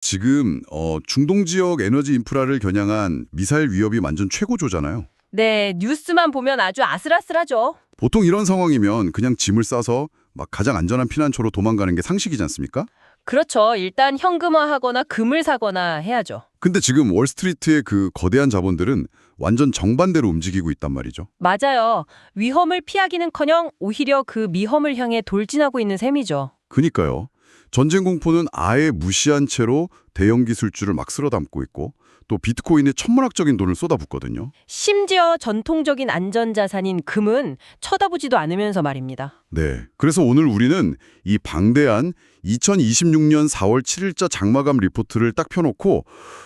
지금 중동 지역 에너지 인프라를 겨냥한 미사일 위협이 완전 최고조잖아요. 네, 뉴스만 보면 아주 아슬아슬하죠. 보통 이런 상황이면 그냥 짐을 싸서 막 가장 안전한 피난처로 도망가는 게 상식이지 않습니까? 그렇죠. 일단 현금화하거나 금을 사거나 해야죠. 근데 지금 월스트리트의 그 거대한 자본들은 완전 정반대로 움직이고 있단 말이죠. 맞아요. 위험을 피하기는커녕 오히려 그 위험을 향해 돌진하고 있는 셈이죠. 그니까요. 전쟁 공포는 아예 무시한 채로 대형 기술주를 막 쓸어 담고 있고 또 비트코인에 천문학적인 돈을 쏟아붓거든요. 심지어 전통적인 안전자산인 금은 쳐다보지도 않으면서 말입니다. 네. 그래서 오늘 우리는 이 방대한 2026년 4월 7일자 장마감 리포트를 딱 펴놓고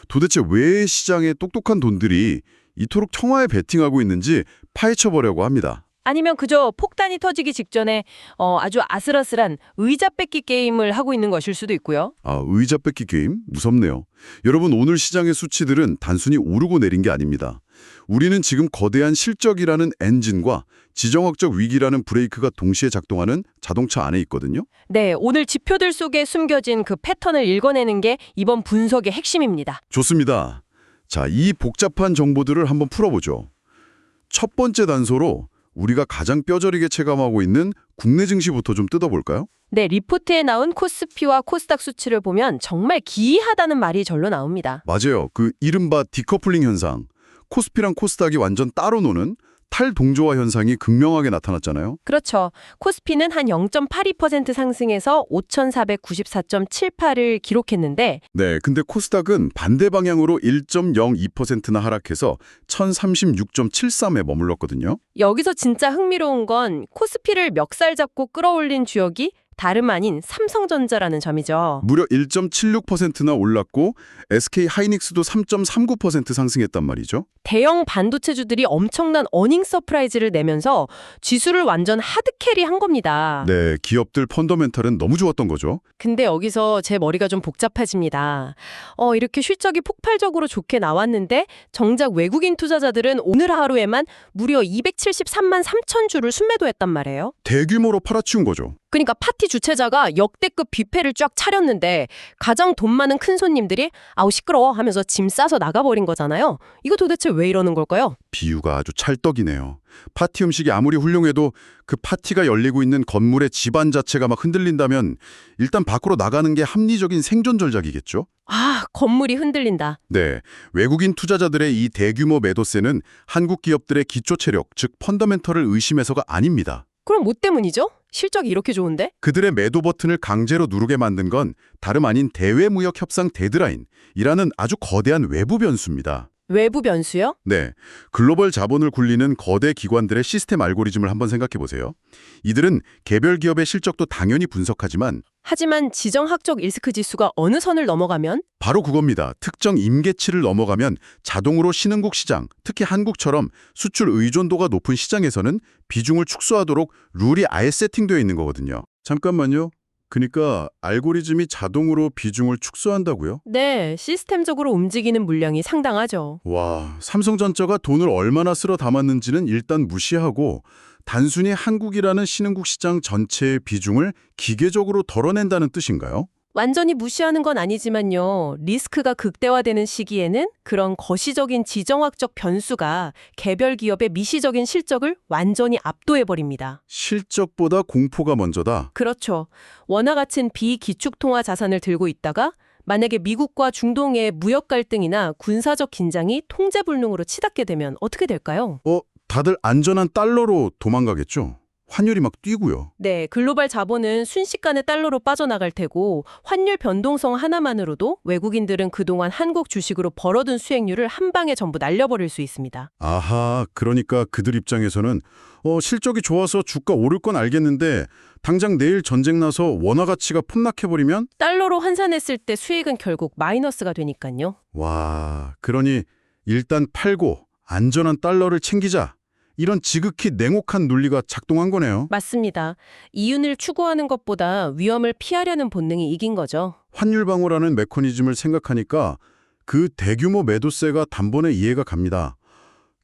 도대체 왜 시장에 똑똑한 돈들이 이토록 청와에 베팅하고 있는지 파헤쳐보려고 합니다. 아니면 그저 폭탄이 터지기 직전에 아주 아슬아슬한 의자 뺏기 게임을 하고 있는 것일 수도 있고요. 아, 의자 뺏기 게임? 무섭네요. 여러분, 오늘 시장의 수치들은 단순히 오르고 내린 게 아닙니다. 우리는 지금 거대한 실적이라는 엔진과 지정학적 위기라는 브레이크가 동시에 작동하는 자동차 안에 있거든요. 네, 오늘 지표들 속에 숨겨진 그 패턴을 읽어내는 게 이번 분석의 핵심입니다. 좋습니다. 자, 이 복잡한 정보들을 한번 풀어보죠. 첫 번째 단서로 우리가 가장 뼈저리게 체감하고 있는 국내 증시부터 좀 뜯어볼까요? 네, 리포트에 나온 코스피와 코스닥 수치를 보면 정말 기이하다는 말이 절로 나옵니다. 맞아요. 그 이른바 디커플링 현상. 코스피랑 코스닥이 완전 따로 노는 탈동조화 현상이 극명하게 나타났잖아요. 그렇죠. 코스피는 한 0.82% 상승해서 5,494.78을 기록했는데 네, 근데 코스닥은 반대 방향으로 1.02%나 하락해서 1036.73에 머물렀거든요. 여기서 진짜 흥미로운 건 코스피를 멱살 잡고 끌어올린 주역이 다름 아닌 삼성전자라는 점이죠. 무려 1.76%나 올랐고 SK 하이닉스도 3.39% 상승했단 말이죠. 대형 반도체주들이 엄청난 어닝 서프라이즈를 내면서 지수를 완전 하드캐리한 겁니다. 네, 기업들 펀더멘탈은 너무 좋았던 거죠. 근데 여기서 제 머리가 좀 복잡해집니다. 이렇게 실적이 폭발적으로 좋게 나왔는데 정작 외국인 투자자들은 오늘 하루에만 무려 273만 3천 주를 순매도했단 말이에요. 대규모로 팔아치운 거죠. 그러니까 파티 주최자가 역대급 뷔페를 쫙 차렸는데 가장 돈 많은 큰 손님들이 아우 시끄러워 하면서 짐 싸서 나가버린 거잖아요. 이거 도대체 왜 이러는 걸까요? 비유가 아주 찰떡이네요. 파티 음식이 아무리 훌륭해도 그 파티가 열리고 있는 건물의 지반 자체가 막 흔들린다면 일단 밖으로 나가는 게 합리적인 생존 전략이겠죠? 아, 건물이 흔들린다. 네, 외국인 투자자들의 이 대규모 매도세는 한국 기업들의 기초 체력, 즉 펀더멘털을 의심해서가 아닙니다. 그럼 뭐 때문이죠? 실적이 이렇게 좋은데? 그들의 매도 버튼을 강제로 누르게 만든 건 다름 아닌 대외무역협상 데드라인이라는 아주 거대한 외부 변수입니다. 외부 변수요? 네, 글로벌 자본을 굴리는 거대 기관들의 시스템 알고리즘을 한번 생각해 보세요. 이들은 개별 기업의 실적도 당연히 분석하지만 하지만 지정학적 리스크 지수가 어느 선을 넘어가면 바로 그겁니다. 특정 임계치를 넘어가면 자동으로 신흥국 시장, 특히 한국처럼 수출 의존도가 높은 시장에서는 비중을 축소하도록 룰이 아예 세팅되어 있는 거거든요. 잠깐만요. 그러니까 알고리즘이 자동으로 비중을 축소한다고요? 네, 시스템적으로 움직이는 물량이 상당하죠. 와, 삼성전자가 돈을 얼마나 쓸어 담았는지는 일단 무시하고 단순히 한국이라는 신흥국 시장 전체의 비중을 기계적으로 덜어낸다는 뜻인가요? 완전히 무시하는 건 아니지만요. 리스크가 극대화되는 시기에는 그런 거시적인 지정학적 변수가 개별 기업의 미시적인 실적을 완전히 압도해버립니다. 실적보다 공포가 먼저다. 그렇죠. 원화 같은 비기축통화 자산을 들고 있다가 만약에 미국과 중동의 무역 갈등이나 군사적 긴장이 통제불능으로 치닫게 되면 어떻게 될까요? 다들 안전한 달러로 도망가겠죠? 환율이 막 뛰고요. 네, 글로벌 자본은 순식간에 달러로 빠져나갈 테고 환율 변동성 하나만으로도 외국인들은 그동안 한국 주식으로 벌어둔 수익률을 한 방에 전부 날려버릴 수 있습니다. 아하, 그러니까 그들 입장에서는 실적이 좋아서 주가 오를 건 알겠는데 당장 내일 전쟁 나서 원화 가치가 폭락해버리면? 달러로 환산했을 때 수익은 결국 마이너스가 되니까요. 와, 그러니 일단 팔고 안전한 달러를 챙기자. 이런 지극히 냉혹한 논리가 작동한 거네요. 맞습니다. 이윤을 추구하는 것보다 위험을 피하려는 본능이 이긴 거죠. 환율 방어라는 메커니즘을 생각하니까 그 대규모 매도세가 단번에 이해가 갑니다.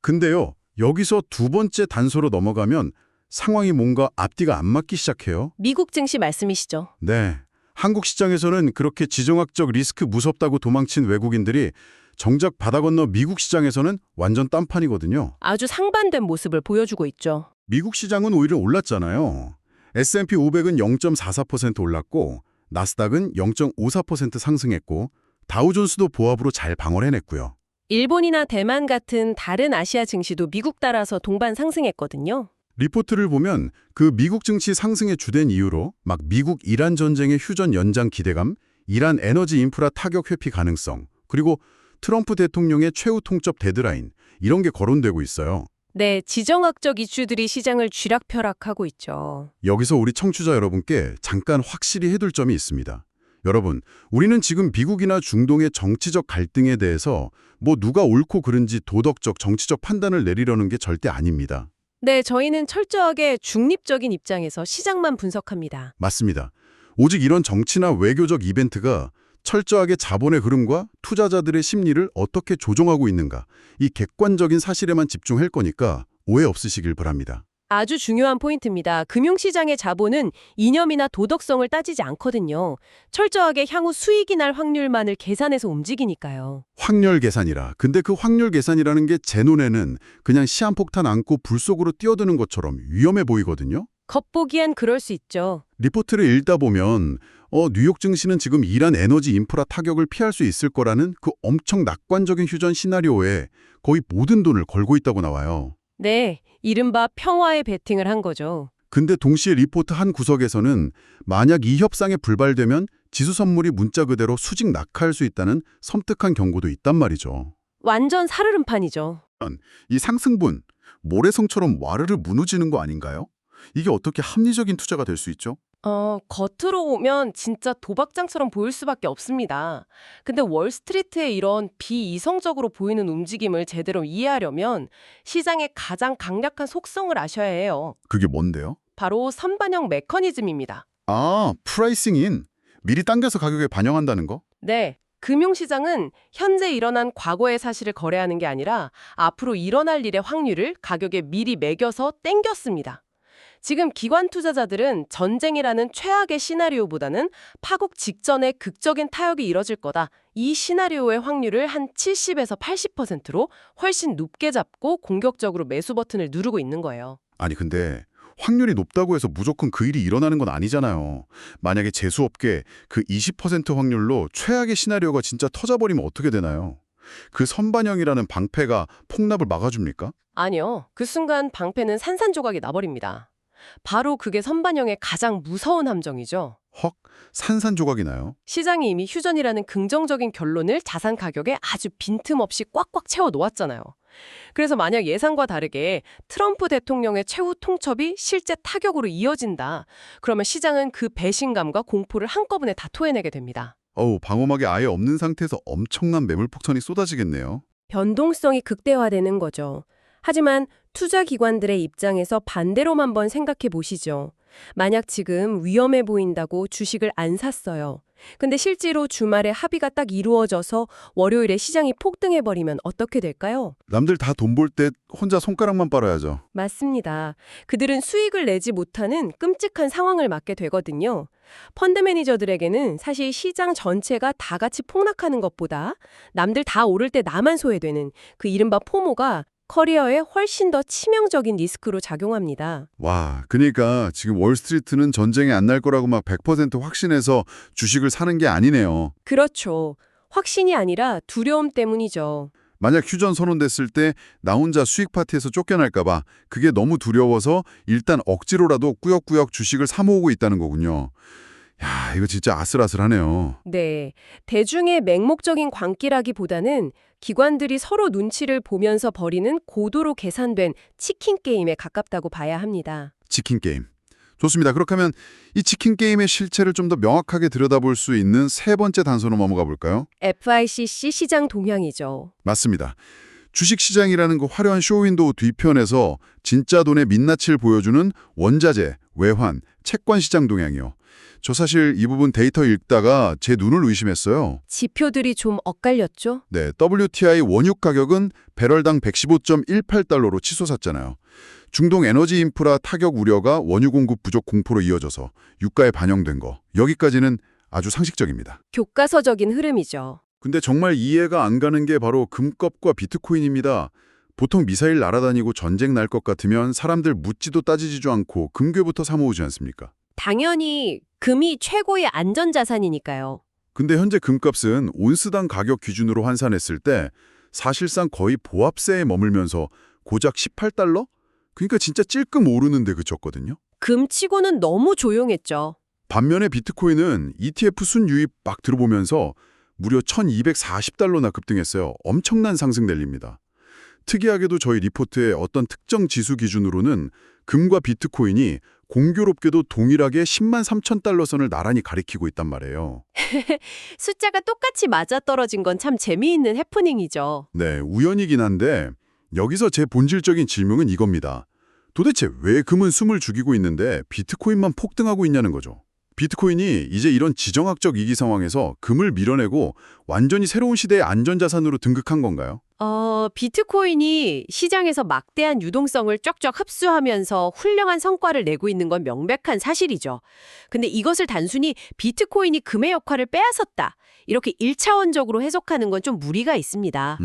근데요, 여기서 두 번째 단서로 넘어가면 상황이 뭔가 앞뒤가 안 맞기 시작해요. 미국 증시 말씀이시죠? 네, 한국 시장에서는 그렇게 지정학적 리스크 무섭다고 도망친 외국인들이 정작 바다 건너 미국 시장에서는 완전 딴판이거든요. 아주 상반된 모습을 보여주고 있죠. 미국 시장은 오히려 올랐잖아요. S&P 500은 0.44% 올랐고 나스닥은 0.54% 상승했고 다우존스도 보합으로 잘 방어를 해냈고요. 일본이나 대만 같은 다른 아시아 증시도 미국 따라서 동반 상승했거든요. 리포트를 보면 그 미국 증시 상승의 주된 이유로 막 미국 이란 전쟁의 휴전 연장 기대감, 이란 에너지 인프라 타격 회피 가능성, 그리고 트럼프 대통령의 최후 통첩 데드라인 이런 게 거론되고 있어요. 네, 지정학적 이슈들이 시장을 쥐락펴락하고 있죠. 여기서 우리 청취자 여러분께 잠깐 확실히 해둘 점이 있습니다. 여러분, 우리는 지금 미국이나 중동의 정치적 갈등에 대해서 뭐 누가 옳고 그른지 도덕적, 정치적 판단을 내리려는 게 절대 아닙니다. 네, 저희는 철저하게 중립적인 입장에서 시장만 분석합니다. 맞습니다. 오직 이런 정치나 외교적 이벤트가 철저하게 자본의 흐름과 투자자들의 심리를 어떻게 조종하고 있는가, 이 객관적인 사실에만 집중할 거니까 오해 없으시길 바랍니다. 아주 중요한 포인트입니다. 금융시장의 자본은 이념이나 도덕성을 따지지 않거든요. 철저하게 향후 수익이 날 확률만을 계산해서 움직이니까요. 확률 계산이라. 근데 그 확률 계산이라는 게 제 눈에는 그냥 시한폭탄 안고 불 속으로 뛰어드는 것처럼 위험해 보이거든요. 겉보기엔 그럴 수 있죠. 리포트를 읽다 보면 뉴욕 증시는 지금 이란 에너지 인프라 타격을 피할 수 있을 거라는 그 엄청 낙관적인 휴전 시나리오에 거의 모든 돈을 걸고 있다고 나와요. 네, 이른바 평화에 베팅을 한 거죠. 근데 동시에 리포트 한 구석에서는 만약 이 협상에 불발되면 지수 선물이 문자 그대로 수직 낙하할 수 있다는 섬뜩한 경고도 있단 말이죠. 완전 사르름판이죠. 이 상승분, 모래성처럼 와르르 무너지는 거 아닌가요? 이게 어떻게 합리적인 투자가 될 수 있죠? 겉으로 보면 진짜 도박장처럼 보일 수밖에 없습니다. 근데 월스트리트의 이런 비이성적으로 보이는 움직임을 제대로 이해하려면 시장의 가장 강력한 속성을 아셔야 해요. 그게 뭔데요? 바로 선반영 메커니즘입니다. 아, 프라이싱인. 미리 당겨서 가격에 반영한다는 거? 네. 금융시장은 현재 일어난 과거의 사실을 거래하는 게 아니라 앞으로 일어날 일의 확률을 가격에 미리 매겨서 땡겼습니다. 지금 기관 투자자들은 전쟁이라는 최악의 시나리오보다는 파국 직전에 극적인 타협이 이뤄질 거다. 이 시나리오의 확률을 한 70에서 80%로 훨씬 높게 잡고 공격적으로 매수 버튼을 누르고 있는 거예요. 아니 근데 확률이 높다고 해서 무조건 그 일이 일어나는 건 아니잖아요. 만약에 재수없게 그 20% 확률로 최악의 시나리오가 진짜 터져버리면 어떻게 되나요? 그 선반영이라는 방패가 폭락을 막아줍니까? 아니요. 그 순간 방패는 산산조각이 나버립니다. 바로 그게 선반영의 가장 무서운 함정이죠. 헉, 산산조각이 나요. 시장이 이미 휴전이라는 긍정적인 결론을 자산 가격에 아주 빈틈없이 꽉꽉 채워 놓았잖아요. 그래서 만약 예상과 다르게 트럼프 대통령의 최후 통첩이 실제 타격으로 이어진다. 그러면 시장은 그 배신감과 공포를 한꺼번에 다 토해내게 됩니다. 방어막이 아예 없는 상태에서 엄청난 매물 폭탄이 쏟아지겠네요. 변동성이 극대화되는 거죠. 하지만 투자 기관들의 입장에서 반대로만 한번 생각해 보시죠. 만약 지금 위험해 보인다고 주식을 안 샀어요. 근데 실제로 주말에 합의가 딱 이루어져서 월요일에 시장이 폭등해버리면 어떻게 될까요? 남들 다 돈 벌 때 혼자 손가락만 빨아야죠. 맞습니다. 그들은 수익을 내지 못하는 끔찍한 상황을 맞게 되거든요. 펀드 매니저들에게는 사실 시장 전체가 다 같이 폭락하는 것보다 남들 다 오를 때 나만 소외되는 그 이른바 포모가 커리어에 훨씬 더 치명적인 리스크로 작용합니다. 와, 그러니까 지금 월스트리트는 전쟁이 안 날 거라고 막 100% 확신해서 주식을 사는 게 아니네요. 그렇죠. 확신이 아니라 두려움 때문이죠. 만약 휴전 선언됐을 때 나 혼자 수익 파티에서 쫓겨날까 봐 그게 너무 두려워서 일단 억지로라도 꾸역꾸역 주식을 사 모으고 있다는 거군요. 야, 이거 진짜 아슬아슬하네요. 네. 대중의 맹목적인 광기라기보다는 기관들이 서로 눈치를 보면서 벌이는 고도로 계산된 치킨 게임에 가깝다고 봐야 합니다. 치킨 게임. 좋습니다. 그렇게 하면 이 치킨 게임의 실체를 좀 더 명확하게 들여다볼 수 있는 세 번째 단서로 넘어가 볼까요? FICC 시장 동향이죠. 맞습니다. 주식시장이라는 그 화려한 쇼윈도우 뒤편에서 진짜 돈의 민낯을 보여주는 원자재, 외환, 채권시장 동향이요. 저 사실 이 부분 데이터 읽다가 제 눈을 의심했어요. 지표들이 좀 엇갈렸죠? 네, WTI 원유 가격은 배럴당 115.18달러로 치솟았잖아요. 중동 에너지 인프라 타격 우려가 원유 공급 부족 공포로 이어져서 유가에 반영된 거. 여기까지는 아주 상식적입니다. 교과서적인 흐름이죠. 근데 정말 이해가 안 가는 게 바로 금값과 비트코인입니다. 보통 미사일 날아다니고 전쟁 날 것 같으면 사람들 묻지도 따지지도 않고 금괴부터 사 모으지 않습니까? 당연히 금이 최고의 안전자산이니까요. 근데 현재 금값은 온스당 가격 기준으로 환산했을 때 사실상 거의 보합세에 머물면서 고작 18달러? 그러니까 진짜 찔끔 오르는데 그쳤거든요. 금치고는 너무 조용했죠. 반면에 비트코인은 ETF 순유입 막 들어보면서 무려 1240달러나 급등했어요. 엄청난 상승 랠리입니다. 특이하게도 저희 리포트의 어떤 특정 지수 기준으로는 금과 비트코인이 공교롭게도 동일하게 10만 3천 달러 선을 나란히 가리키고 있단 말이에요. 숫자가 똑같이 맞아떨어진 건 참 재미있는 해프닝이죠. 네, 우연이긴 한데 여기서 제 본질적인 질문은 이겁니다. 도대체 왜 금은 숨을 죽이고 있는데 비트코인만 폭등하고 있냐는 거죠. 비트코인이 이제 이런 지정학적 위기 상황에서 금을 밀어내고 완전히 새로운 시대의 안전자산으로 등극한 건가요? 비트코인이 시장에서 막대한 유동성을 쫙쫙 흡수하면서 훌륭한 성과를 내고 있는 건 명백한 사실이죠. 근데 이것을 단순히 비트코인이 금의 역할을 빼앗았다, 이렇게 1차원적으로 해석하는 건 좀 무리가 있습니다.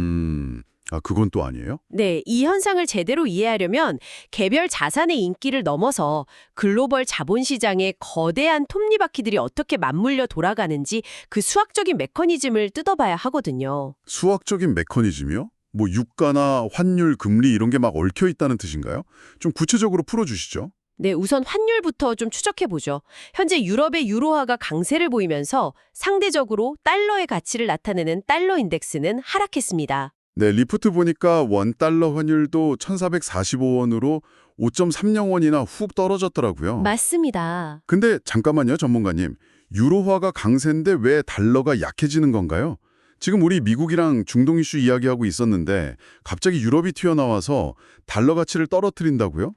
그건 또 아니에요? 네, 이 현상을 제대로 이해하려면 개별 자산의 인기를 넘어서 글로벌 자본시장의 거대한 톱니바퀴들이 어떻게 맞물려 돌아가는지 그 수학적인 메커니즘을 뜯어봐야 하거든요. 수학적인 메커니즘이요? 뭐 유가나 환율, 금리 이런 게 막 얽혀 있다는 뜻인가요? 좀 구체적으로 풀어주시죠. 네, 우선 환율부터 좀 추적해보죠. 현재 유럽의 유로화가 강세를 보이면서 상대적으로 달러의 가치를 나타내는 달러 인덱스는 하락했습니다. 네, 리포트 보니까 원달러 환율도 1,445원으로 5.30원이나 훅 떨어졌더라고요. 맞습니다. 근데 잠깐만요, 전문가님. 유로화가 강세인데 왜 달러가 약해지는 건가요? 지금 우리 미국이랑 중동 이슈 이야기하고 있었는데 갑자기 유럽이 튀어나와서 달러 가치를 떨어뜨린다고요?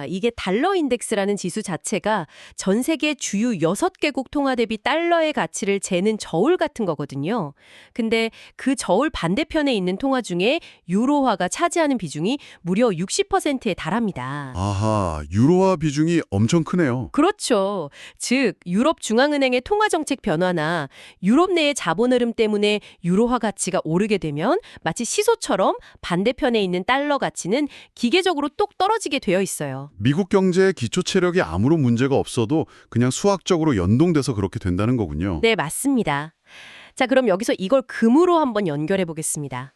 이게 달러 인덱스라는 지수 자체가 전 세계 주요 6개국 통화 대비 달러의 가치를 재는 저울 같은 거거든요. 근데 그 저울 반대편에 있는 통화 중에 유로화가 차지하는 비중이 무려 60%에 달합니다. 아하, 유로화 비중이 엄청 크네요. 그렇죠. 즉, 유럽 중앙은행의 통화 정책 변화나 유럽 내의 자본 흐름 때문에 유로화 가치가 오르게 되면 마치 시소처럼 반대편에 있는 달러 가치는 기계적으로 똑 떨어지게 되어 있어요. 미국 경제의 기초 체력이 아무런 문제가 없어도 그냥 수학적으로 연동돼서 그렇게 된다는 거군요. 네, 맞습니다. 자, 그럼 여기서 이걸 금으로 한번 연결해 보겠습니다.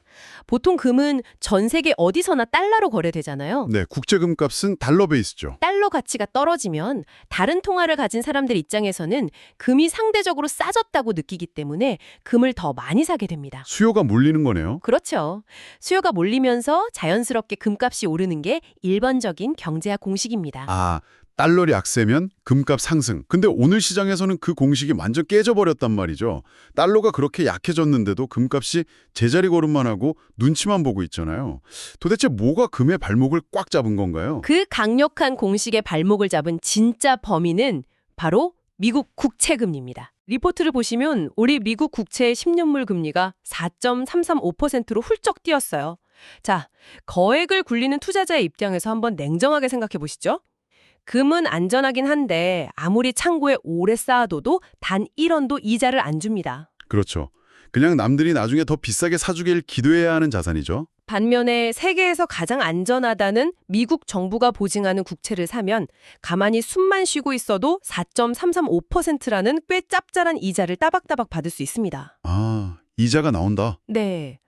보통 금은 전 세계 어디서나 달러로 거래되잖아요. 네, 국제금값은 달러 베이스죠. 달러 가치가 떨어지면 다른 통화를 가진 사람들 입장에서는 금이 상대적으로 싸졌다고 느끼기 때문에 금을 더 많이 사게 됩니다. 수요가 몰리는 거네요. 그렇죠. 수요가 몰리면서 자연스럽게 금값이 오르는 게 일반적인 경제학 공식입니다. 아, 달러 약세면 금값 상승. 근데 오늘 시장에서는 그 공식이 완전 깨져버렸단 말이죠. 달러가 그렇게 약해졌는데도 금값이 제자리 걸음만 하고 눈치만 보고 있잖아요. 도대체 뭐가 금의 발목을 꽉 잡은 건가요? 그 강력한 공식의 발목을 잡은 진짜 범인은 바로 미국 국채금리입니다. 리포트를 보시면 우리 미국 국채의 10년물 금리가 4.335%로 훌쩍 뛰었어요. 자, 거액을 굴리는 투자자의 입장에서 한번 냉정하게 생각해 보시죠. 금은 안전하긴 한데 아무리 창고에 오래 쌓아둬도 단 1원도 이자를 안 줍니다. 그렇죠. 그냥 남들이 나중에 더 비싸게 사주길 기도해야 하는 자산이죠. 반면에 세계에서 가장 안전하다는 미국 정부가 보증하는 국채를 사면 가만히 숨만 쉬고 있어도 4.335%라는 꽤 짭짤한 이자를 따박따박 받을 수 있습니다. 아, 이자가 나온다. 네.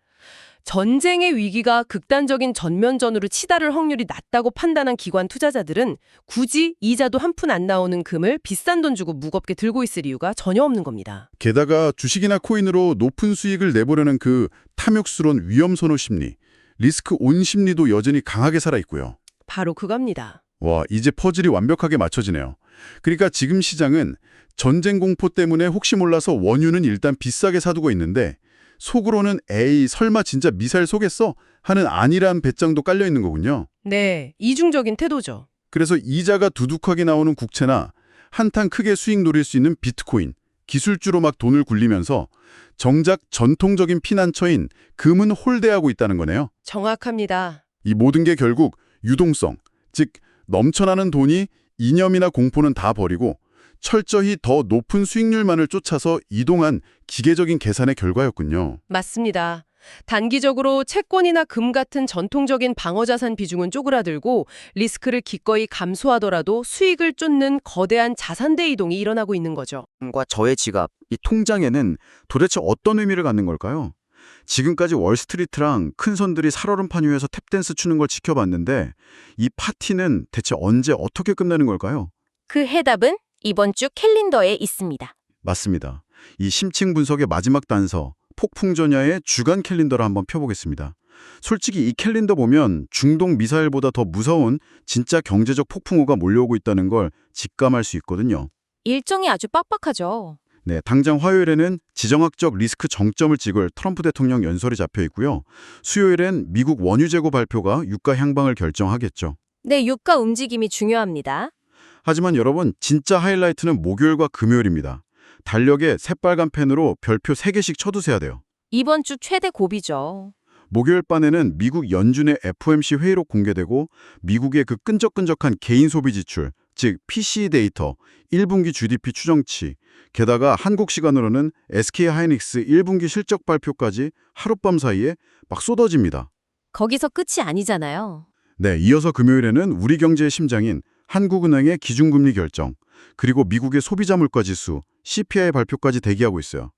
전쟁의 위기가 극단적인 전면전으로 치달을 확률이 낮다고 판단한 기관 투자자들은 굳이 이자도 한 푼 안 나오는 금을 비싼 돈 주고 무겁게 들고 있을 이유가 전혀 없는 겁니다. 게다가 주식이나 코인으로 높은 수익을 내보려는 그 탐욕스러운 위험 선호 심리, 리스크 온 심리도 여전히 강하게 살아있고요. 바로 그겁니다. 와, 이제 퍼즐이 완벽하게 맞춰지네요. 그러니까 지금 시장은 전쟁 공포 때문에 혹시 몰라서 원유는 일단 비싸게 사두고 있는데 속으로는 에이 설마 진짜 미사일 쏘겠어? 하는 안일한 배짱도 깔려 있는 거군요. 네, 이중적인 태도죠. 그래서 이자가 두둑하게 나오는 국채나 한탕 크게 수익 노릴 수 있는 비트코인, 기술주로 막 돈을 굴리면서 정작 전통적인 피난처인 금은 홀대하고 있다는 거네요. 정확합니다. 이 모든 게 결국 유동성, 즉 넘쳐나는 돈이 이념이나 공포는 다 버리고 철저히 더 높은 수익률만을 쫓아서 이동한 기계적인 계산의 결과였군요. 맞습니다. 단기적으로 채권이나 금 같은 전통적인 방어자산 비중은 쪼그라들고 리스크를 기꺼이 감수하더라도 수익을 쫓는 거대한 자산대 이동이 일어나고 있는 거죠. 과 저의 지갑, 이 통장에는 도대체 어떤 의미를 갖는 걸까요? 지금까지 월스트리트랑 큰 손들이 살얼음판 위에서 탭댄스 추는 걸 지켜봤는데 이 파티는 대체 언제 어떻게 끝나는 걸까요? 그 해답은 이번 주 캘린더에 있습니다. 맞습니다. 이 심층 분석의 마지막 단서, 폭풍전야의 주간 캘린더를 한번 펴보겠습니다. 솔직히 이 캘린더 보면 중동 미사일보다 더 무서운 진짜 경제적 폭풍우가 몰려오고 있다는 걸 직감할 수 있거든요. 일정이 아주 빡빡하죠. 네, 당장 화요일에는 지정학적 리스크 정점을 찍을 트럼프 대통령 연설이 잡혀 있고요. 수요일엔 미국 원유 재고 발표가 유가 향방을 결정하겠죠. 네, 유가 움직임이 중요합니다. 하지만 여러분, 진짜 하이라이트는 목요일과 금요일입니다. 달력에 새빨간 펜으로 별표 3개씩 쳐두셔야 돼요. 이번 주 최대 고비죠. 목요일 밤에는 미국 연준의 FOMC 회의록 공개되고 미국의 그 끈적끈적한 개인 소비 지출, 즉 PCE 데이터, 1분기 GDP 추정치, 게다가 한국 시간으로는 SK하이닉스 1분기 실적 발표까지 하룻밤 사이에 막 쏟아집니다. 거기서 끝이 아니잖아요. 네, 이어서 금요일에는 우리 경제의 심장인 한국은행의 기준금리 결정, 그리고 미국의 소비자 물가지수, CPI 발표까지 대기하고 있어요.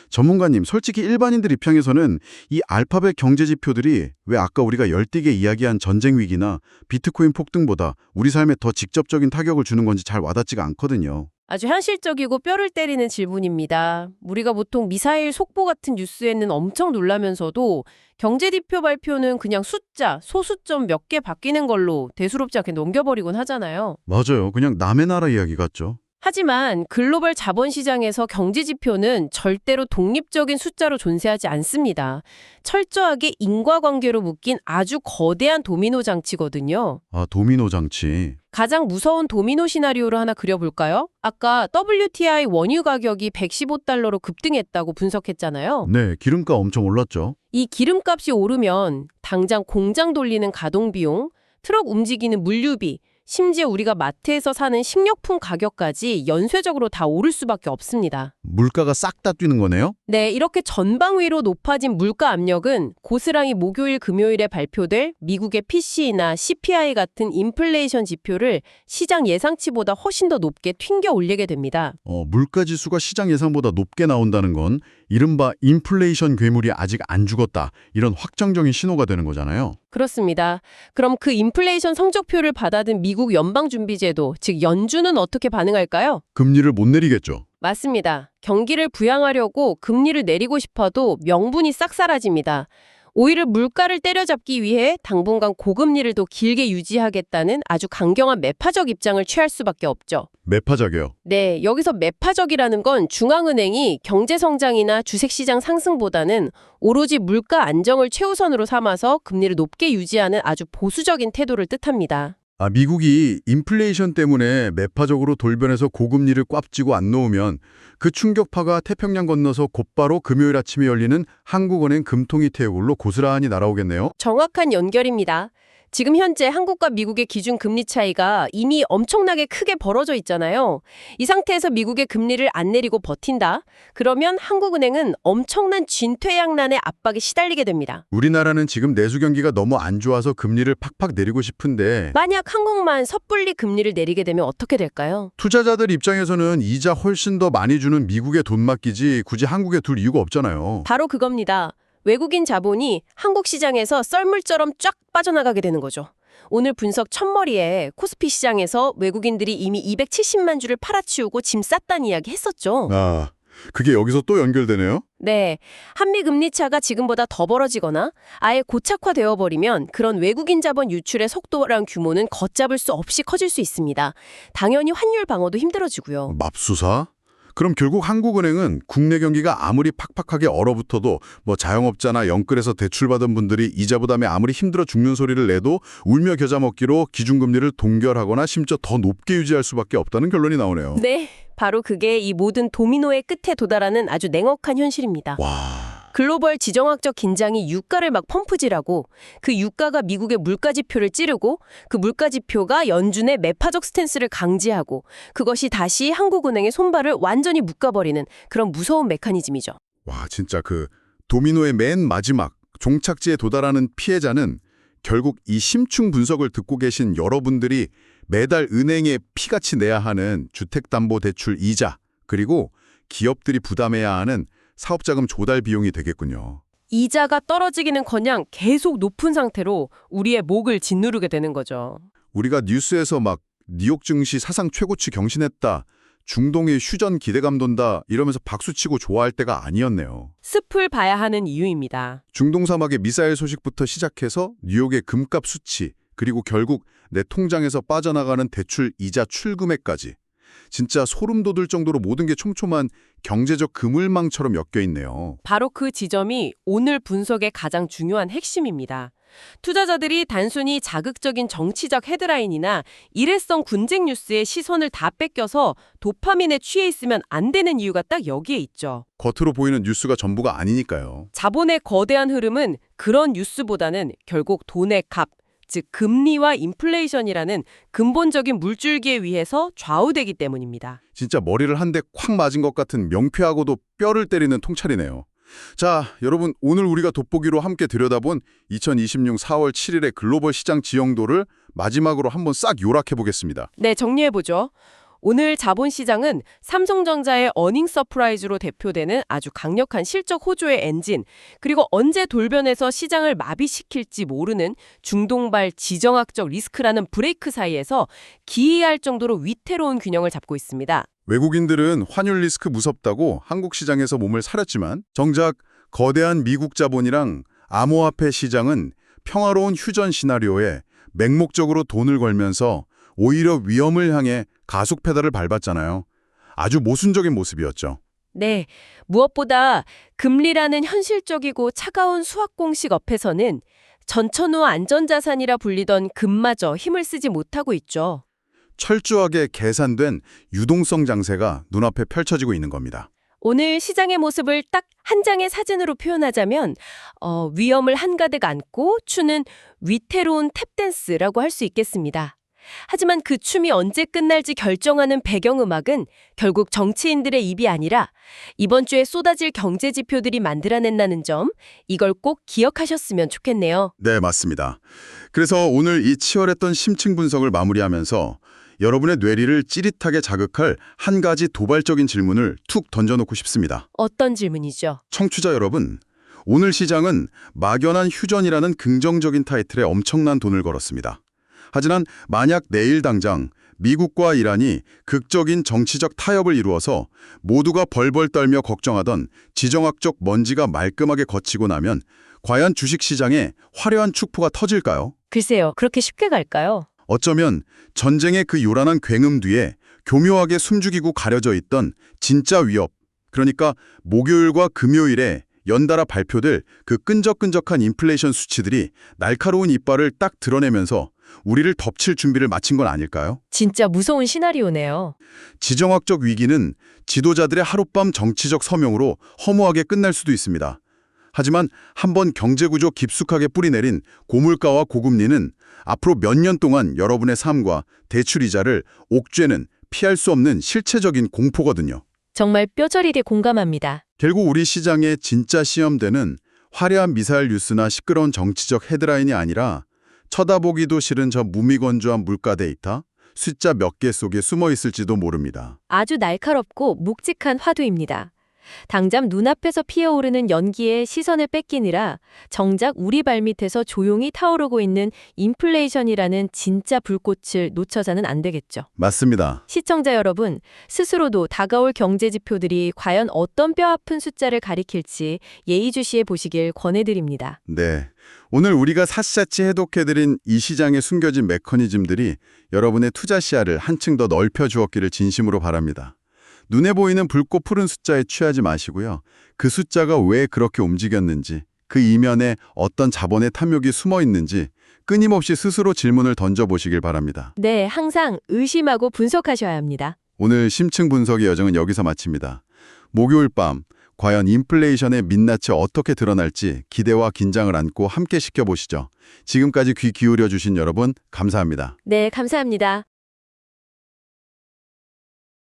전문가님, 솔직히 일반인들 입장에서는 이 알파벳 경제 지표들이 왜 아까 우리가 열띠게 이야기한 전쟁 위기나 비트코인 폭등보다 우리 삶에 더 직접적인 타격을 주는 건지 잘 와닿지가 않거든요. 아주 현실적이고 뼈를 때리는 질문입니다. 우리가 보통 미사일 속보 같은 뉴스에는 엄청 놀라면서도 경제지표 발표는 그냥 숫자, 소수점 몇 개 바뀌는 걸로 대수롭지 않게 넘겨버리곤 하잖아요. 맞아요. 그냥 남의 나라 이야기 같죠. 하지만 글로벌 자본시장에서 경제지표는 절대로 독립적인 숫자로 존재하지 않습니다. 철저하게 인과관계로 묶인 아주 거대한 도미노 장치거든요. 아, 도미노 장치. 가장 무서운 도미노 시나리오를 하나 그려볼까요? 아까 WTI 원유 가격이 115달러로 급등했다고 분석했잖아요. 네, 기름가 엄청 올랐죠. 이 기름값이 오르면 당장 공장 돌리는 가동비용, 트럭 움직이는 물류비, 심지어 우리가 마트에서 사는 식료품 가격까지 연쇄적으로 다 오를 수밖에 없습니다. 물가가 싹 다 뛰는 거네요? 네, 이렇게 전방위로 높아진 물가 압력은 고스란히 목요일, 금요일에 발표될 미국의 PCE나 CPI 같은 인플레이션 지표를 시장 예상치보다 훨씬 더 높게 튕겨 올리게 됩니다. 물가 지수가 시장 예상보다 높게 나온다는 건 이른바 인플레이션 괴물이 아직 안 죽었다. 이런 확정적인 신호가 되는 거잖아요. 그렇습니다. 그럼 그 인플레이션 성적표를 받아든 미국 연방준비제도, 즉 연준은 어떻게 반응할까요? 금리를 못 내리겠죠. 맞습니다. 경기를 부양하려고 금리를 내리고 싶어도 명분이 싹 사라집니다. 오히려 물가를 때려잡기 위해 당분간 고금리를 더 길게 유지하겠다는 아주 강경한 매파적 입장을 취할 수밖에 없죠. 매파적이요. 네, 여기서 매파적이라는 건 중앙은행이 경제성장이나 주식시장 상승보다는 오로지 물가 안정을 최우선으로 삼아서 금리를 높게 유지하는 아주 보수적인 태도를 뜻합니다. 아, 미국이 인플레이션 때문에 매파적으로 돌변해서 고금리를 꽉 쥐고 안 놓으면 그 충격파가 태평양 건너서 곧바로 금요일 아침에 열리는 한국은행 금통위 태울로 고스란히 날아오겠네요. 정확한 연결입니다. 지금 현재 한국과 미국의 기준 금리 차이가 이미 엄청나게 크게 벌어져 있잖아요. 이 상태에서 미국의 금리를 안 내리고 버틴다? 그러면 한국은행은 엄청난 진퇴양난의 압박에 시달리게 됩니다. 우리나라는 지금 내수 경기가 너무 안 좋아서 금리를 팍팍 내리고 싶은데 만약 한국만 섣불리 금리를 내리게 되면 어떻게 될까요? 투자자들 입장에서는 이자 훨씬 더 많이 주는 미국에 돈 맡기지 굳이 한국에 둘 이유가 없잖아요. 바로 그겁니다. 외국인 자본이 한국 시장에서 썰물처럼 쫙 빠져나가게 되는 거죠. 오늘 분석 첫머리에 코스피 시장에서 외국인들이 이미 270만 주를 팔아치우고 짐 쌌다는 이야기 했었죠. 아, 그게 여기서 또 연결되네요? 네, 한미 금리 차가 지금보다 더 벌어지거나 아예 고착화되어 버리면 그런 외국인 자본 유출의 속도랑 규모는 걷잡을 수 없이 커질 수 있습니다. 당연히 환율 방어도 힘들어지고요. 맙수사? 그럼 결국 한국은행은 국내 경기가 아무리 팍팍하게 얼어붙어도 자영업자나 영끌에서 대출받은 분들이 이자 부담에 아무리 힘들어 죽는 소리를 내도 울며 겨자 먹기로 기준금리를 동결하거나 심지어 더 높게 유지할 수밖에 없다는 결론이 나오네요. 네, 바로 그게 이 모든 도미노의 끝에 도달하는 아주 냉혹한 현실입니다. 와... 글로벌 지정학적 긴장이 유가를 막 펌프질하고 그 유가가 미국의 물가지표를 찌르고 그 물가지표가 연준의 매파적 스탠스를 강제하고 그것이 다시 한국은행의 손발을 완전히 묶어버리는 그런 무서운 메커니즘이죠. 와, 진짜 그 도미노의 맨 마지막 종착지에 도달하는 피해자는 결국 이 심층 분석을 듣고 계신 여러분들이 매달 은행에 피같이 내야 하는 주택담보대출 이자, 그리고 기업들이 부담해야 하는 사업자금 조달 비용이 되겠군요. 이자가 떨어지기는커녕 계속 높은 상태로 우리의 목을 짓누르게 되는 거죠. 우리가 뉴스에서 막 뉴욕 증시 사상 최고치 경신했다, 중동의 휴전 기대감 돈다 이러면서 박수치고 좋아할 때가 아니었네요. 숲을 봐야 하는 이유입니다. 중동 사막의 미사일 소식부터 시작해서 뉴욕의 금값 수치, 그리고 결국 내 통장에서 빠져나가는 대출 이자 출금액까지 진짜 소름 돋을 정도로 모든 게 촘촘한 경제적 그물망처럼 엮여 있네요. 바로 그 지점이 오늘 분석의 가장 중요한 핵심입니다. 투자자들이 단순히 자극적인 정치적 헤드라인이나 일회성 군쟁 뉴스에 시선을 다 뺏겨서 도파민에 취해 있으면 안 되는 이유가 딱 여기에 있죠. 겉으로 보이는 뉴스가 전부가 아니니까요. 자본의 거대한 흐름은 그런 뉴스보다는 결국 돈의 값, 즉 금리와 인플레이션이라는 근본적인 물줄기에 의해서 좌우되기 때문입니다. 진짜 머리를 한 대 콱 맞은 것 같은 명쾌하고도 뼈를 때리는 통찰이네요. 자, 여러분, 오늘 우리가 돋보기로 함께 들여다본 2026 4월 7일의 글로벌 시장 지형도를 마지막으로 한번 싹 요약해 보겠습니다. 네, 정리해보죠. 오늘 자본시장은 삼성전자의 어닝 서프라이즈로 대표되는 아주 강력한 실적 호조의 엔진, 그리고 언제 돌변해서 시장을 마비시킬지 모르는 중동발 지정학적 리스크라는 브레이크 사이에서 기이할 정도로 위태로운 균형을 잡고 있습니다. 외국인들은 환율 리스크 무섭다고 한국 시장에서 몸을 사렸지만 정작 거대한 미국 자본이랑 암호화폐 시장은 평화로운 휴전 시나리오에 맹목적으로 돈을 걸면서 오히려 위험을 향해 가속 페달을 밟았잖아요. 아주 모순적인 모습이었죠. 네, 무엇보다 금리라는 현실적이고 차가운 수학 공식 앞에서는 전천후 안전자산이라 불리던 금마저 힘을 쓰지 못하고 있죠. 철저하게 계산된 유동성 장세가 눈앞에 펼쳐지고 있는 겁니다. 오늘 시장의 모습을 딱 한 장의 사진으로 표현하자면 위험을 한가득 안고 추는 위태로운 탭댄스라고 할 수 있겠습니다. 하지만 그 춤이 언제 끝날지 결정하는 배경음악은 결국 정치인들의 입이 아니라 이번 주에 쏟아질 경제 지표들이 만들어낸다는 점, 이걸 꼭 기억하셨으면 좋겠네요. 네, 맞습니다. 그래서 오늘 이 치열했던 심층 분석을 마무리하면서 여러분의 뇌리를 찌릿하게 자극할 한 가지 도발적인 질문을 툭 던져놓고 싶습니다. 어떤 질문이죠? 청취자 여러분, 오늘 시장은 막연한 휴전이라는 긍정적인 타이틀에 엄청난 돈을 걸었습니다. 하지만 만약 내일 당장 미국과 이란이 극적인 정치적 타협을 이루어서 모두가 벌벌 떨며 걱정하던 지정학적 먼지가 말끔하게 걷히고 나면 과연 주식시장에 화려한 축포가 터질까요? 글쎄요, 그렇게 쉽게 갈까요? 어쩌면 전쟁의 그 요란한 굉음 뒤에 교묘하게 숨죽이고 가려져 있던 진짜 위협, 그러니까 목요일과 금요일에 연달아 발표될 그 끈적끈적한 인플레이션 수치들이 날카로운 이빨을 딱 드러내면서 우리를 덮칠 준비를 마친 건 아닐까요? 진짜 무서운 시나리오네요. 지정학적 위기는 지도자들의 하룻밤 정치적 서명으로 허무하게 끝날 수도 있습니다. 하지만 한번 경제구조 깊숙하게 뿌리내린 고물가와 고금리는 앞으로 몇 년 동안 여러분의 삶과 대출이자를 옥죄는 피할 수 없는 실체적인 공포거든요. 정말 뼈저리게 공감합니다. 결국 우리 시장의 진짜 시험대는 화려한 미사일 뉴스나 시끄러운 정치적 헤드라인이 아니라 쳐다보기도 싫은 저 무미건조한 물가 데이터, 숫자 몇 개 속에 숨어 있을지도 모릅니다. 아주 날카롭고 묵직한 화두입니다. 당장 눈앞에서 피어오르는 연기에 시선을 뺏기느라 정작 우리 발밑에서 조용히 타오르고 있는 인플레이션이라는 진짜 불꽃을 놓쳐서는 안 되겠죠. 맞습니다. 시청자 여러분, 스스로도 다가올 경제 지표들이 과연 어떤 뼈아픈 숫자를 가리킬지 예의주시해 보시길 권해드립니다. 네. 오늘 우리가 샅샅이 해독해드린 이 시장에 숨겨진 메커니즘들이 여러분의 투자 시야를 한층 더 넓혀주었기를 진심으로 바랍니다. 눈에 보이는 붉고 푸른 숫자에 취하지 마시고요. 그 숫자가 왜 그렇게 움직였는지, 그 이면에 어떤 자본의 탐욕이 숨어 있는지 끊임없이 스스로 질문을 던져보시길 바랍니다. 네, 항상 의심하고 분석하셔야 합니다. 오늘 심층 분석의 여정은 여기서 마칩니다. 목요일 밤 과연 인플레이션의 민낯이 어떻게 드러날지 기대와 긴장을 안고 함께 지켜보시죠. 지금까지 귀 기울여 주신 여러분 감사합니다. 네, 감사합니다.